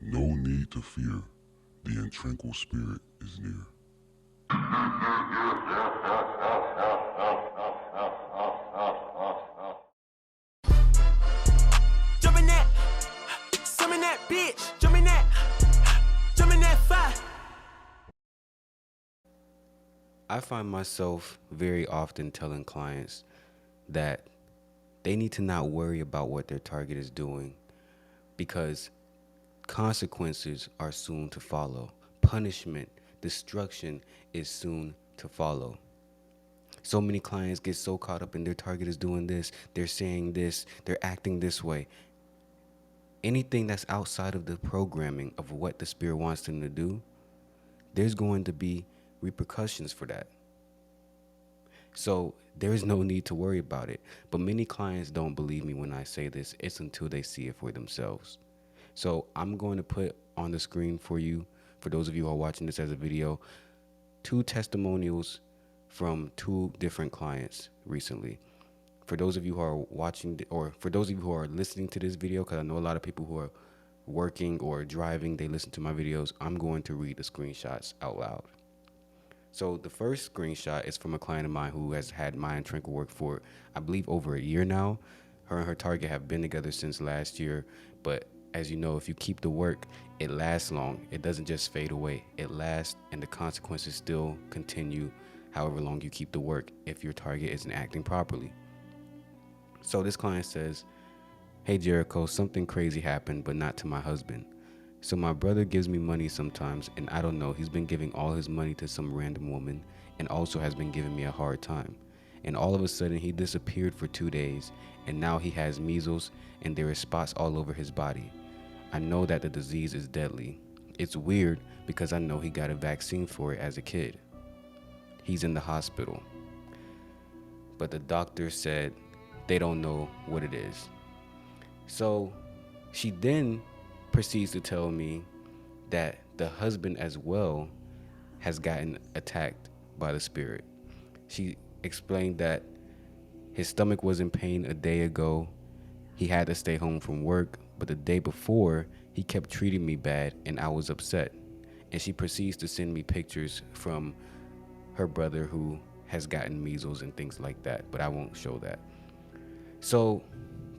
No need to fear. The intranquil spirit is near. Jump in that, some in that bitch, jump in that fire. I find myself very often telling clients that they need to not worry about what their target is doing because consequences are soon to follow. Punishment, destruction is soon to follow. So many clients get so caught up in their target is doing this, they're saying this, they're acting this way. Anything that's outside of the programming of what the spirit wants them to do, there's going to be repercussions for that. So there is no need to worry about it. But many clients don't believe me when I say this. It's until they see it for themselves. So I'm going to put on the screen for you, for those of you who are watching this as a video, 2 testimonials from 2 different clients recently. For those of you who are watching, or for those of you who are listening to this video, because I know a lot of people who are working or driving, they listen to my videos, I'm going to read the screenshots out loud. So the first screenshot is from a client of mine who has had my Intranquil work for, I believe, over a year now. Her and her target have been together since last year. But as you know, if you keep the work, it lasts long. It doesn't just fade away. It lasts, and the consequences still continue however long you keep the work if your target isn't acting properly. So this client says, "Hey Jericho, something crazy happened, but not to my husband. So my brother gives me money sometimes, and I don't know, he's been giving all his money to some random woman and also has been giving me a hard time. And all of a sudden he disappeared for 2 days, and now he has measles and there are spots all over his body. I know that the disease is deadly. It's weird because I know he got a vaccine for it as a kid. He's in the hospital. But the doctor said they don't know what it is." So she then proceeds to tell me that the husband as well has gotten attacked by the spirit. She explained that his stomach was in pain a day ago. He had to stay home from work, but the day before, he kept treating me bad and I was upset. And she proceeds to send me pictures from her brother who has gotten measles and things like that, but I won't show that. So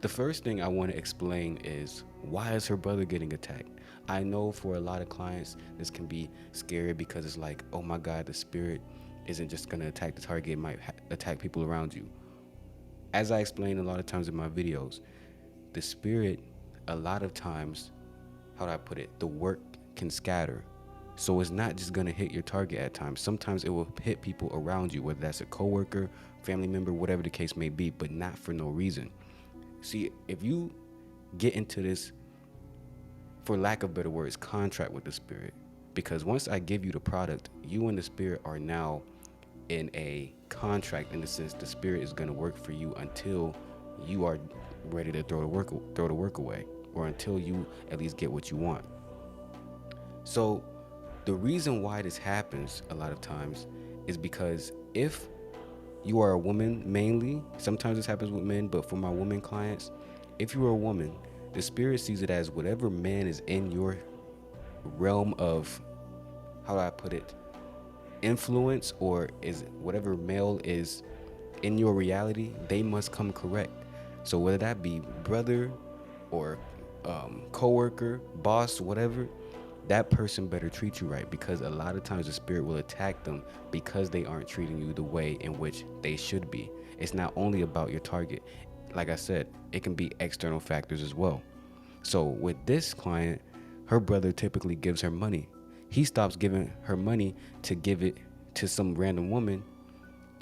the first thing I want to explain is, why is her brother getting attacked? I know for a lot of clients, this can be scary because it's like, oh my God, the spirit isn't just going to attack the target, it might attack people around you. As I explained a lot of times in my videos, the spirit, a lot of times, how do I put it? The work can scatter. So it's not just going to hit your target at times. Sometimes it will hit people around you, whether that's a coworker, family member, whatever the case may be, but not for no reason. See, if you get into this, for lack of better words, contract with the spirit, because once I give you the product, you and the spirit are now in a contract, in the sense the spirit is going to work for you until you are ready to throw the work away, or until you at least get what you want. So the reason why this happens a lot of times is because if you are a woman, mainly, sometimes this happens with men, but for my women clients, if you are a woman, the spirit sees it as whatever man is in your realm of, how do I put it, influence, or is whatever male is in your reality, they must come correct. So whether that be brother or co-worker, boss, whatever, that person better treat you right, because a lot of times the spirit will attack them because they aren't treating you the way in which they should be. It's not only about your target. Like I said, it can be external factors as well. So with this client, her brother typically gives her money. He stops giving her money to give it to some random woman.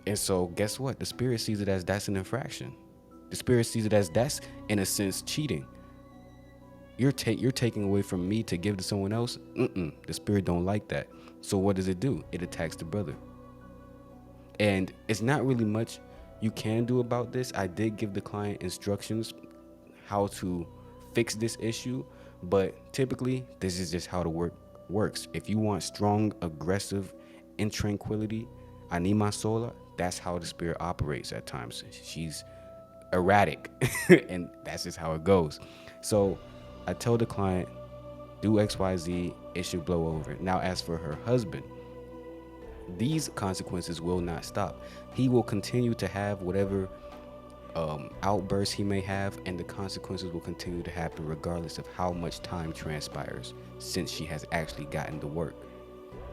And so guess what? The spirit sees it as that's an infraction. The spirit sees it as that's, in a sense, cheating. You're taking away from me to give to someone else. The spirit don't like that. So what does it do? It attacks the brother. And it's not really much you can do about this. I did give the client instructions how to fix this issue, but typically this is just how the work works. If you want strong, aggressive intranquility, anima sola, that's how the spirit operates at times. She's erratic and that's just how it goes. So I tell the client, do XYZ, it should blow over. Now, as for her husband, these consequences will not stop. He will continue to have whatever outbursts he may have, and the consequences will continue to happen regardless of how much time transpires since she has actually gotten the work.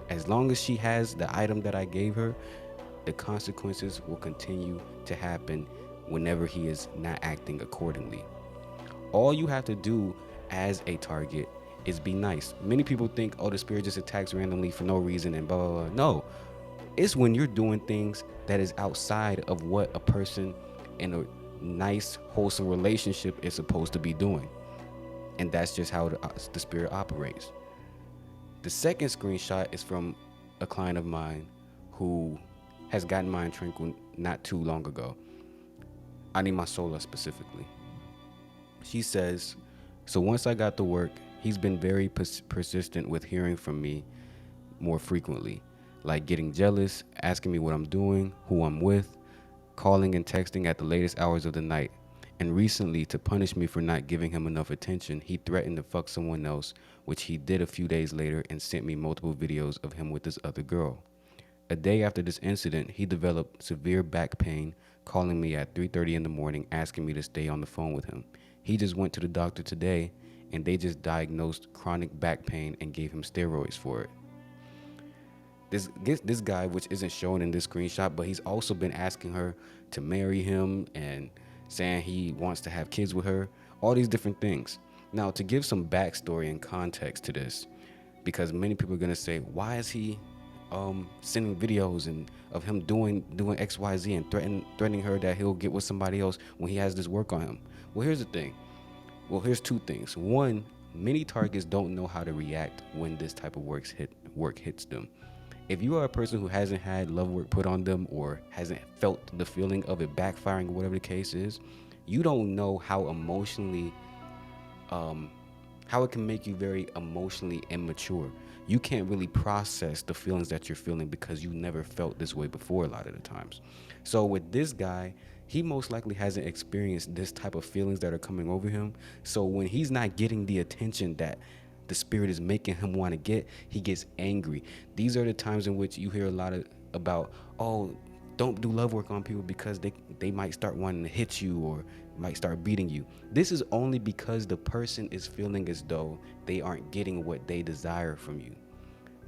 As long as she has the item that I gave her, the consequences will continue to happen whenever he is not acting accordingly. All you have to do as a target is be nice. Many people think, oh, the spirit just attacks randomly for no reason and blah, blah, blah. No, it's when you're doing things that is outside of what a person in a nice, wholesome relationship is supposed to be doing. And that's just how the spirit operates. The second screenshot is from a client of mine who has gotten my Intranquil not too long ago. I need my sola specifically. She says, so once I got to work, he's been very persistent with hearing from me more frequently, like getting jealous, asking me what I'm doing, who I'm with, calling and texting at the latest hours of the night. And recently, to punish me for not giving him enough attention, he threatened to fuck someone else, which he did a few days later and sent me multiple videos of him with this other girl. A day after this incident, he developed severe back pain, calling me at 3:30 in the morning, asking me to stay on the phone with him. He just went to the doctor today, and they just diagnosed chronic back pain and gave him steroids for it. This guy, which isn't shown in this screenshot, but he's also been asking her to marry him and saying he wants to have kids with her, all these different things. Now, to give some backstory and context to this, because many people are gonna say, why is he sending videos and of him doing XYZ and threatening her that he'll get with somebody else when he has this work on him? Well, here's the thing. Well, here's two things. One, many targets don't know how to react when this type of work hits them. If you are a person who hasn't had love work put on them or hasn't felt the feeling of it backfiring or whatever the case is, you don't know how emotionally how it can make you very emotionally immature. You can't really process the feelings that you're feeling because you never felt this way before a lot of the times. So with this guy, he most likely hasn't experienced this type of feelings that are coming over him. So when he's not getting the attention that the spirit is making him want to get, he gets angry. These are the times in which you hear a lot about, oh, don't do love work on people because they might start wanting to hit you or might start beating you. This is only because the person is feeling as though they aren't getting what they desire from you.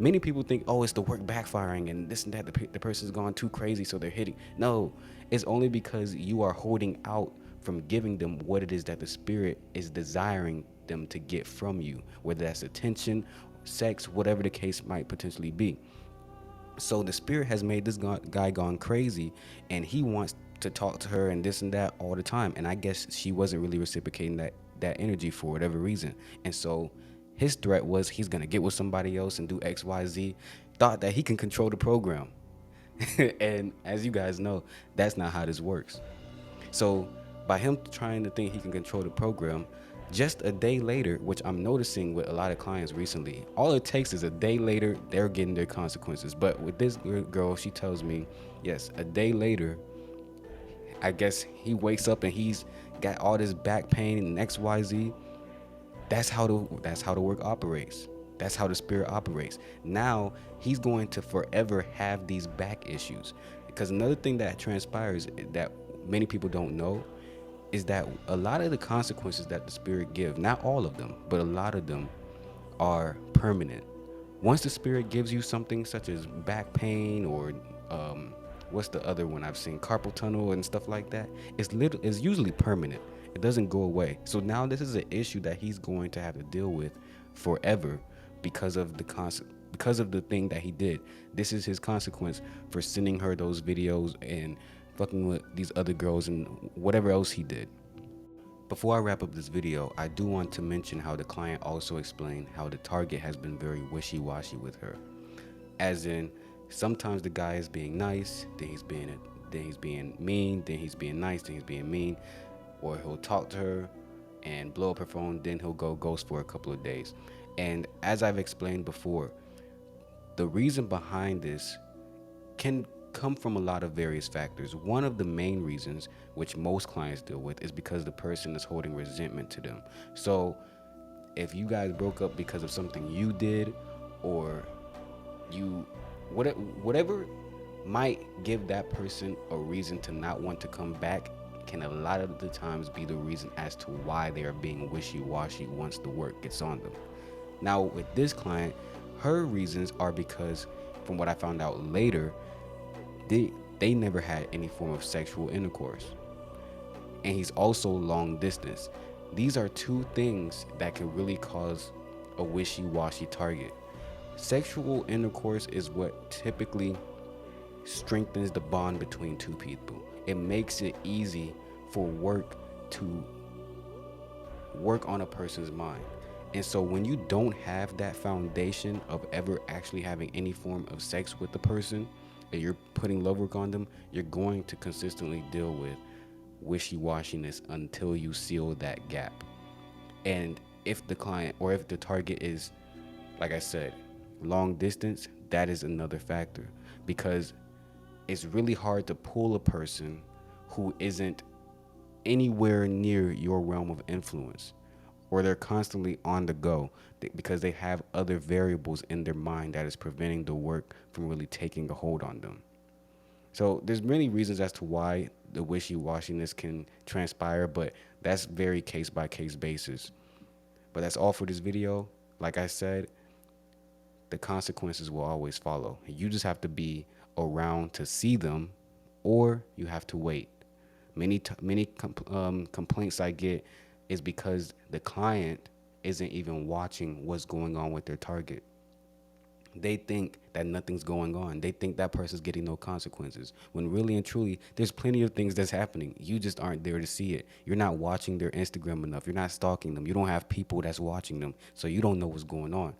Many people think, oh, it's the work backfiring and this and that. The person's gone too crazy, so they're hitting. No, it's only because you are holding out from giving them what it is that the spirit is desiring them to get from you, whether that's attention, sex, whatever the case might potentially be. So the spirit has made this guy gone crazy, and he wants to talk to her and this and that all the time. And I guess she wasn't really reciprocating that energy for whatever reason. And so his threat was he's gonna get with somebody else and do XYZ. Thought that he can control the program. And as you guys know, that's not how this works. So by him trying to think he can control the program, just a day later, which I'm noticing with a lot of clients recently, all it takes is a day later, they're getting their consequences. But with this girl, she tells me, yes, a day later, I guess he wakes up and he's got all this back pain and XYZ. That's how the work operates. That's how the spirit operates. Now he's going to forever have these back issues. Because another thing that transpires that many people don't know is that a lot of the consequences that the spirit give, not all of them, but a lot of them are permanent. Once the spirit gives you something such as back pain or what's the other one I've seen, carpal tunnel and stuff like that, it's usually permanent. It doesn't go away. So now this is an issue that he's going to have to deal with forever because of the thing that he did. This is his consequence for sending her those videos and fucking with these other girls and whatever else he did. Before I wrap up this video, I do want to mention how the client also explained how the target has been very wishy-washy with her. As in, sometimes the guy is being nice, then he's being mean, then he's being nice, then he's being mean, or he'll talk to her and blow up her phone, then he'll go ghost for a couple of days. And as I've explained before, the reason behind this can come from a lot of various factors. One of the main reasons, which most clients deal with, is because the person is holding resentment to them. So if you guys broke up because of something you did, or you, whatever might give that person a reason to not want to come back, can a lot of the times be the reason as to why they are being wishy-washy once the work gets on them. Now with this client, her reasons are because, from what I found out later, they never had any form of sexual intercourse, and he's also long distance. These are two things that can really cause a wishy-washy target. Sexual intercourse is what typically strengthens the bond between two people. It makes it easy for work to work on a person's mind. And so when you don't have that foundation of ever actually having any form of sex with the person, and you're putting love work on them, you're going to consistently deal with wishy-washiness until you seal that gap. And if the client, or if the target is, like I said, long distance, that is another factor, because it's really hard to pull a person who isn't anywhere near your realm of influence, or they're constantly on the go because they have other variables in their mind that is preventing the work from really taking a hold on them. So there's many reasons as to why the wishy-washiness can transpire, but that's very case by case basis. But that's all for this video. Like I said, the consequences will always follow. You just have to be around to see them, or you have to wait. Many complaints I get is because the client isn't even watching what's going on with their target. They think that nothing's going on. They think that person's getting no consequences, when really and truly there's plenty of things that's happening. You just aren't there to see it. You're not watching their Instagram enough. You're not stalking them. You don't have people that's watching them, so you don't know what's going on.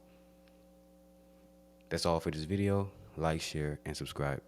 That's all for this video. Like, share, and subscribe.